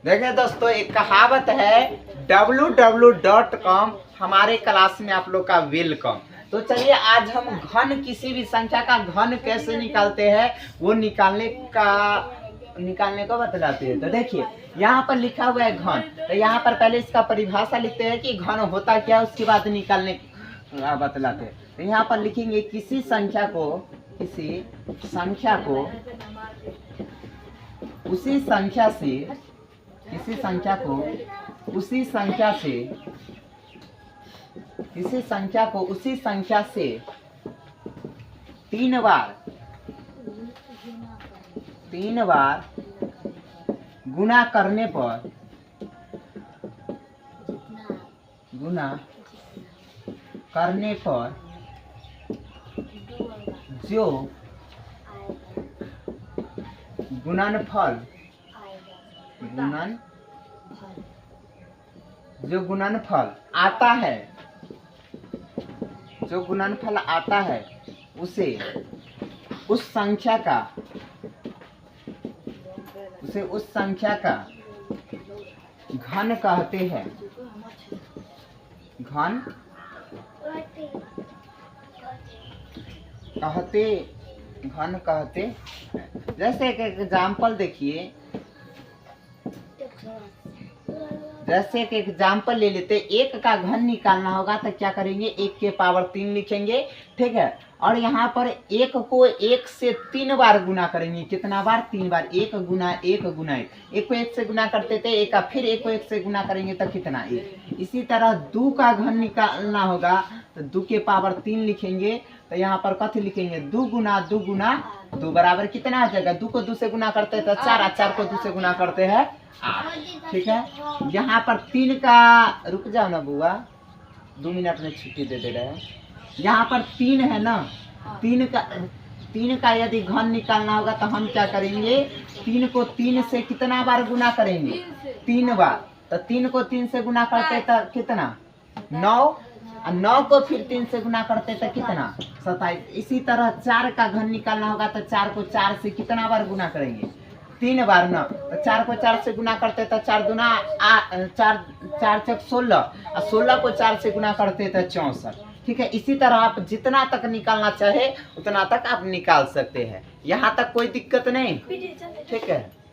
देखिए दोस्तों, एक कहावत है www.com। हमारे क्लास में आप लोग का वेलकम। तो चलिए आज हम घन, किसी भी संख्या का घन कैसे निकालते हैं वो निकालने को बतलाते हैं। तो देखिए यहाँ पर लिखा हुआ है घन। तो यहाँ पर पहले इसका परिभाषा लिखते हैं कि घन होता क्या है, उसके बाद निकालने बतलाते हैं। तो यहाँ पर लिखेंगे किसी संख्या को उसी संख्या से तीन बार गुना करने पर जो गुणनफल आता है उसे उस संख्या का घन कहते हैं। जैसे एक एग्जाम्पल देखिए, जैसे एक एग्जाम्पल ले लेते, एक का घन निकालना होगा तो क्या करेंगे, 1 के पावर 3 लिखेंगे, ठीक है। और यहाँ पर एक को 1 से 3 बार गुना करेंगे। कितना बार? 3 बार। 1 गुना 1 गुना 1, 1 को 1 से गुना करते थे, एक का फिर 1 को 1 से गुना करेंगे तो कितना? 1। इसी तरह 2 का घन निकालना होगा तो 2 के पावर 3 लिखेंगे। तो यहाँ पर कथी लिखेंगे, 2 गुना 2 बराबर कितना आ जाएगा? 2 को 2 से गुना करते हैं तो 4, 4 को 2 से गुना करते हैं 8, ठीक है। यहाँ पर 3 का, रुक जाओ ना बुआ, 2 मिनट में छुट्टी दे रहे हैं। यहाँ पर 3 है ना, 3 का यदि घन निकालना होगा तो हम क्या करेंगे, 3 को 3 से कितना बार गुना करेंगे? 3 बार। तो 3 को 3 से गुना करते तो कितना? 9। 9 को फिर 3 से गुना करते तो कितना? 27। इसी तरह 4 का घन निकालना होगा तो 4 को 4 से कितना बार गुना करेंगे? 3 बार ना। तो 4 को 4 से गुना करते तो 4 दूना 4, 4 चक 16, और 16 को 4 से गुना करते तो 64, ठीक है। इसी तरह आप जितना तक निकालना चाहे उतना तक आप निकाल सकते हैं। यहाँ तक कोई दिक्कत नहीं, ठीक है।